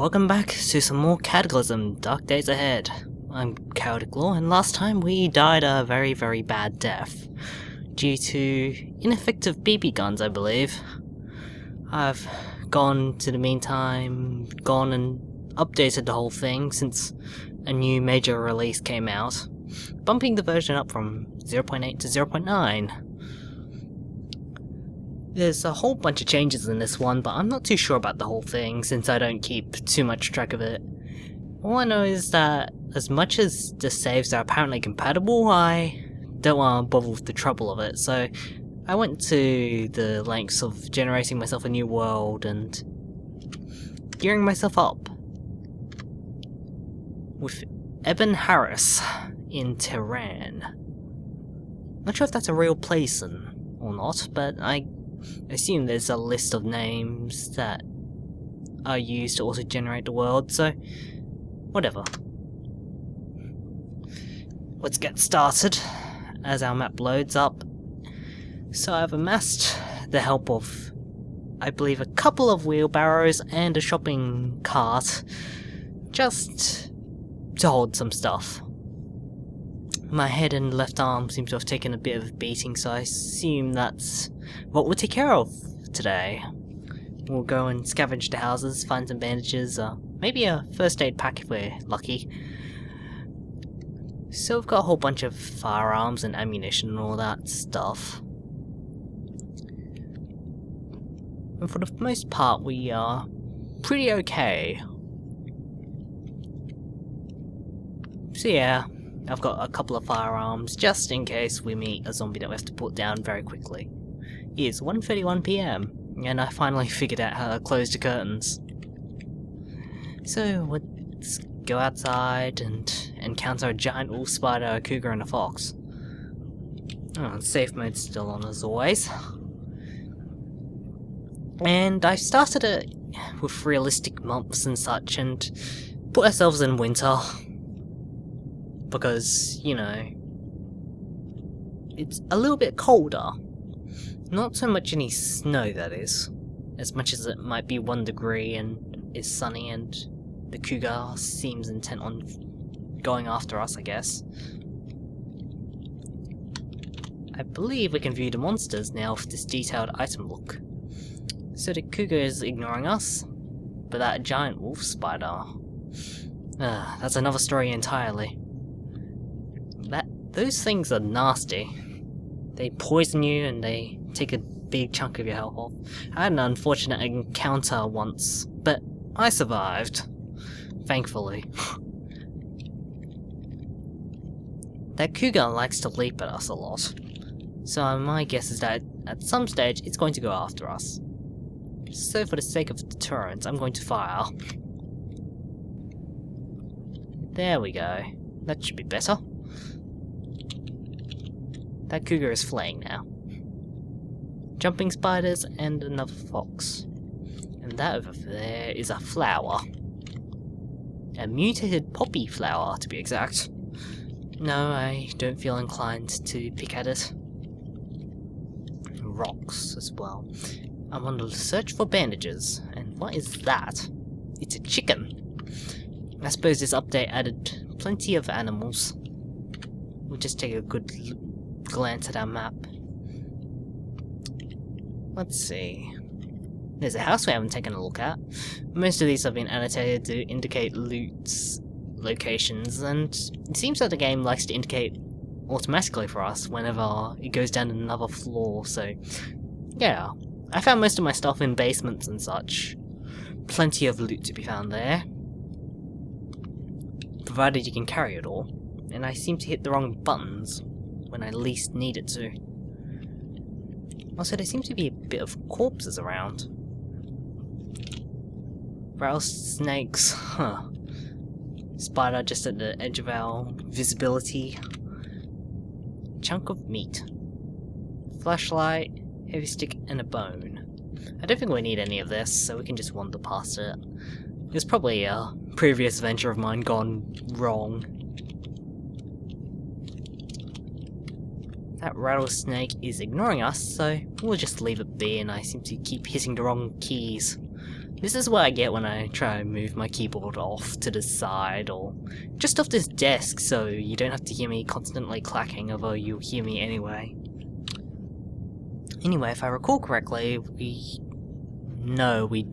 Welcome back to some more Cataclysm, Dark Days Ahead. I'm Chaotic Law, and last time we died a very, very bad death. Due to ineffective BB guns, I believe. I've gone to the meantime, gone and updated the whole thing since a new major release came out, bumping the version up from 0.8 to 0.9. There's a whole bunch of changes in this one, but I'm not too sure about the whole thing since I don't keep too much track of it. All I know is that as much as the saves are apparently compatible, I don't want to bother with the trouble of it, so I went to the lengths of generating myself a new world and gearing myself up with Eben Harris in Tehran. Not sure if that's a real place or not, but I assume there's a list of names that are used to also generate the world, so whatever. Let's get started as our map loads up. So I've amassed the help of, I believe, a couple of wheelbarrows and a shopping cart just to hold some stuff. My head and left arm seem to have taken a bit of a beating, so I assume that's what we'll take care of today. We'll go and scavenge the houses, find some bandages, maybe a first aid pack if we're lucky. So we've got a whole bunch of firearms and ammunition and all that stuff. And for the most part we are pretty okay. So yeah, I've got a couple of firearms just in case we meet a zombie that we have to put down very quickly. It is 1:31 PM and I finally figured out how to close the curtains. So let's go outside and encounter a giant wolf spider, a cougar and a fox. Oh, safe mode's still on as always. And I started it with realistic months and such and put ourselves in winter. Because, you know, it's a little bit colder. Not so much any snow, that is. As much as it might be 1 degree and is sunny and the cougar seems intent on going after us, I guess. I believe we can view the monsters now with this detailed item look. So the cougar is ignoring us, but that giant wolf spider... that's another story entirely. Those things are nasty. They poison you and they take a big chunk of your health off. I had an unfortunate encounter once, but I survived. Thankfully. That cougar likes to leap at us a lot. So my guess is that at some stage it's going to go after us. So for the sake of deterrence, I'm going to fire. There we go. That should be better. That cougar is fleeing now. Jumping spiders and another fox. And that over there is a flower. A mutated poppy flower, to be exact. No, I don't feel inclined to pick at it. Rocks as well. I'm on the search for bandages. And what is that? It's a chicken. I suppose this update added plenty of animals. We'll just take a good glance at our map. Let's see. There's a house we haven't taken a look at. Most of these have been annotated to indicate loot's locations, and it seems that the game likes to indicate automatically for us whenever it goes down another floor, so yeah. I found most of my stuff in basements and such. Plenty of loot to be found there. Provided you can carry it all. And I seem to hit the wrong buttons when I least needed to. Also, there seems to be a bit of corpses around. Rattlesnakes, huh. Spider just at the edge of our visibility. Chunk of meat. Flashlight, heavy stick, and a bone. I don't think we need any of this, so we can just wander past it. It's probably a previous venture of mine gone wrong. That rattlesnake is ignoring us, so we'll just leave it be, and I seem to keep hitting the wrong keys. This is what I get when I try and move my keyboard off to the side or just off this desk so you don't have to hear me constantly clacking, although you'll hear me anyway. Anyway, if I recall correctly, we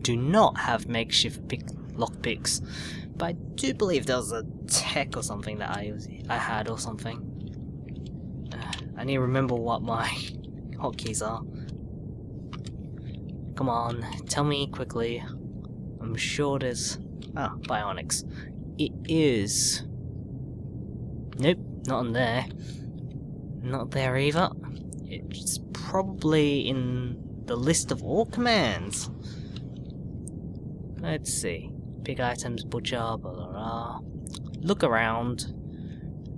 do not have makeshift lockpicks, but I do believe there was a tech or something that I had or something. I need to remember what my hotkeys are. Come on, tell me quickly. I'm sure there's... Ah, bionics. It is... Nope, not in there. Not there either. It's probably in the list of all commands. Let's see. Big items, butcher, blah blah blah. Look around,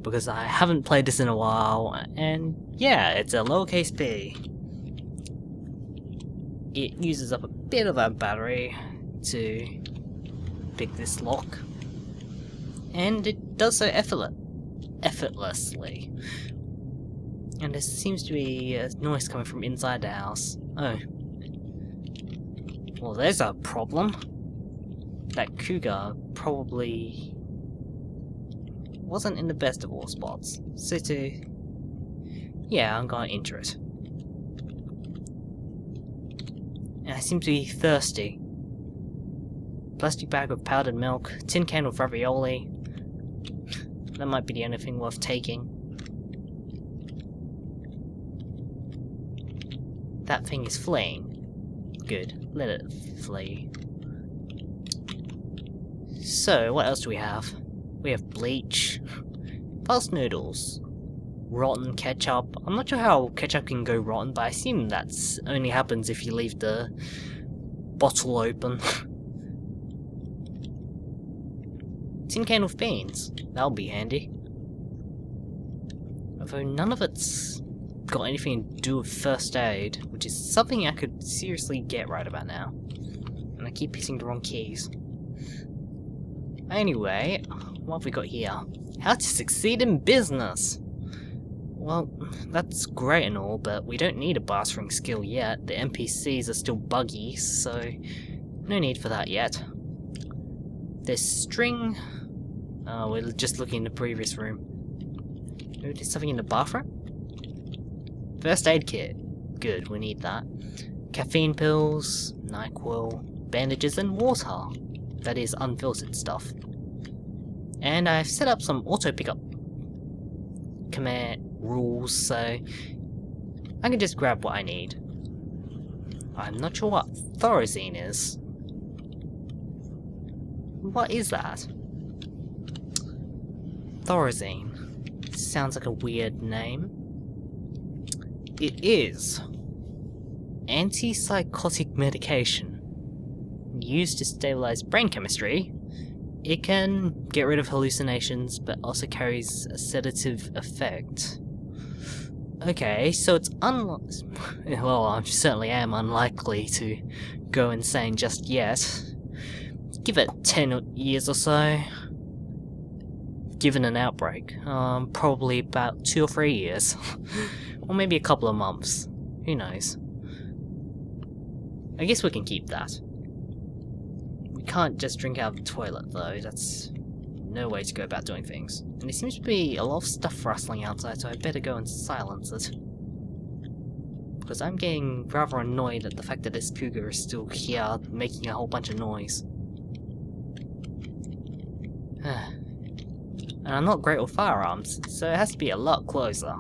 because I haven't played this in a while, and yeah, it's a lowercase b. It uses up a bit of our battery to pick this lock, and it does so effortlessly. And there seems to be a noise coming from inside the house. Oh. Well, there's a problem. That cougar probably wasn't in the best of all spots. So yeah, I'm gonna enter it. And I seem to be thirsty. Plastic bag with powdered milk, tin can with ravioli. That might be the only thing worth taking. That thing is fleeing. Good, let it flee. So, what else do we have? We have bleach, fast noodles, rotten ketchup. I'm not sure how ketchup can go rotten, but I assume that's only happens if you leave the bottle open. Tin can with beans. That'll be handy. Although none of it's got anything to do with first aid, which is something I could seriously get right about now. And I keep hitting the wrong keys. Anyway, what have we got here? How to succeed in business! Well, that's great and all, but we don't need a basting skill yet. The NPCs are still buggy, so no need for that yet. There's string... Oh, we're just looking in the previous room. Oh, there's something in the bathroom? First aid kit. Good, we need that. Caffeine pills, NyQuil, bandages and water. That is unfiltered stuff. And I've set up some auto pickup command rules, so I can just grab what I need. I'm not sure what Thorazine is. What is that? Thorazine. Sounds like a weird name. It is antipsychotic medication. Used to stabilize brain chemistry. It can get rid of hallucinations, but also carries a sedative effect. Okay, so it's well, I certainly am unlikely to go insane just yet. Give it 10 years or so. Given an outbreak. Probably about 2 or 3 years. Or maybe a couple of months. Who knows? I guess we can keep that. We can't just drink out of the toilet though, that's no way to go about doing things. And there seems to be a lot of stuff rustling outside, so I better go and silence it. Because I'm getting rather annoyed at the fact that this cougar is still here, making a whole bunch of noise. And I'm not great with firearms, so it has to be a lot closer.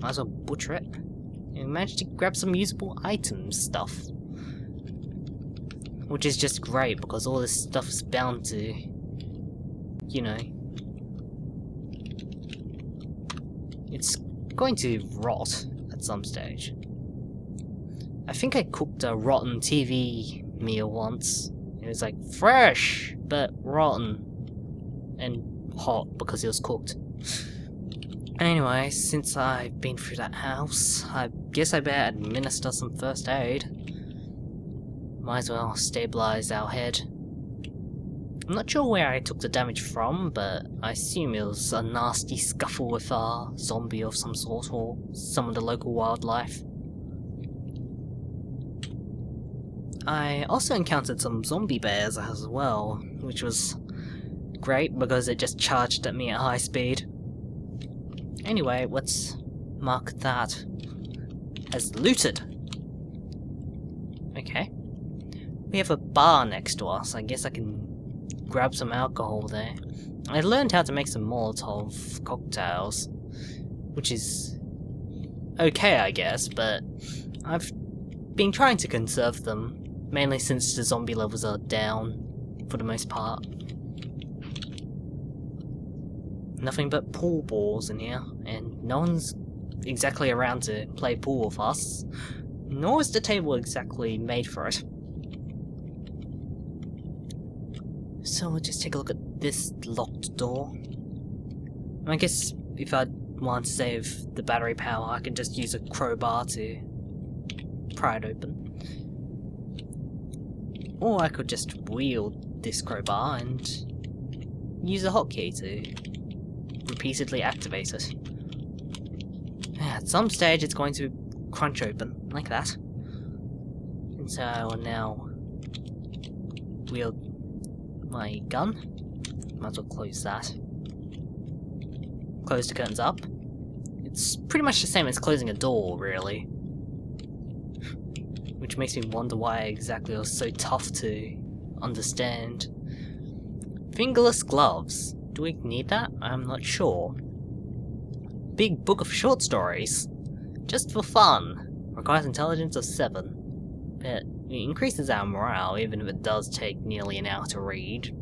Might as well butcher it. And managed to grab some usable items stuff. Which is just great, because all this stuff is bound to, you know, it's going to rot at some stage. I think I cooked a rotten TV meal once. It was like fresh, but rotten. And hot, because it was cooked. Anyway, since I've been through that house, I guess I better administer some first aid. Might as well stabilize our head. I'm not sure where I took the damage from, but I assume it was a nasty scuffle with a zombie of some sort, or some of the local wildlife. I also encountered some zombie bears as well, which was great because it just charged at me at high speed. Anyway, let's mark that as looted. Okay. We have a bar next to us. I guess I can grab some alcohol there. I learned how to make some molotov cocktails, which is okay, I guess, but I've been trying to conserve them, mainly since the zombie levels are down for the most part. Nothing but pool balls in here, and no one's exactly around to play pool with us, nor is the table exactly made for it. So we'll just take a look at this locked door. I guess if I want to save the battery power, I can just use a crowbar to pry it open. Or I could just wield this crowbar and use a hotkey to repeatedly activate it. At some stage it's going to crunch open, like that. And so I will now wield my gun. Might as well close that. Close the curtains up. It's pretty much the same as closing a door, really. Which makes me wonder why exactly it was so tough to understand. Fingerless gloves. Do we need that? I'm not sure. Big book of short stories. Just for fun. Requires intelligence of 7. It increases our morale, even if it does take nearly an hour to read.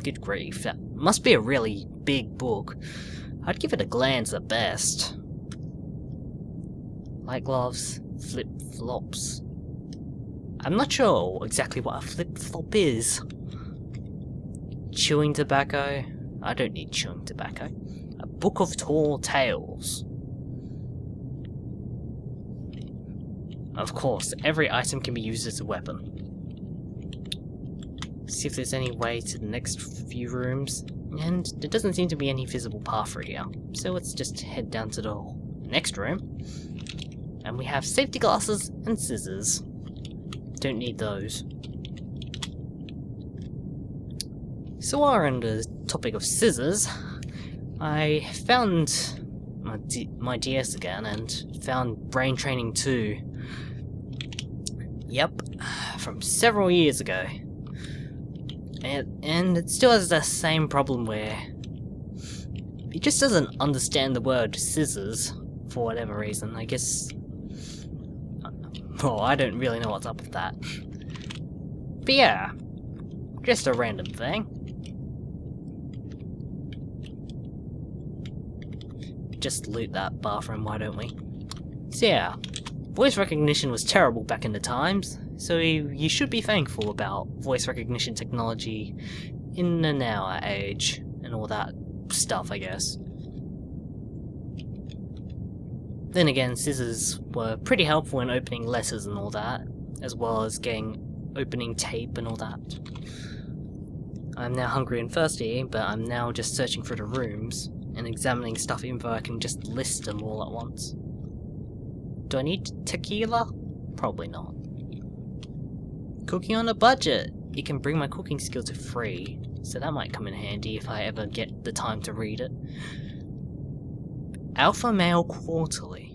Good grief, that must be a really big book. I'd give it a glance at best. Light gloves, flip-flops. I'm not sure exactly what a flip-flop is. Chewing tobacco? I don't need chewing tobacco. A book of tall tales. Of course, every item can be used as a weapon. See if there's any way to the next few rooms. And there doesn't seem to be any visible path through here. So let's just head down to the next room. And we have safety glasses and scissors. Don't need those. So while we're on the topic of scissors, I found my DS again and found Brain Training 2. Yep, from several years ago. And it still has the same problem where it just doesn't understand the word scissors for whatever reason. I guess... well, I don't really know what's up with that. But yeah, just a random thing. Just loot that bathroom, why don't we? So yeah, voice recognition was terrible back in the times, so you should be thankful about voice recognition technology in the now age, and all that stuff, I guess. Then again, scissors were pretty helpful in opening letters and all that, as well as getting opening tape and all that. I'm now hungry and thirsty, but I'm now just searching for the rooms, and examining stuff even though I can just list them all at once. Do I need tequila? Probably not. Cooking on a budget! You can bring my cooking skill to 3, so that might come in handy if I ever get the time to read it. Alpha Male Quarterly.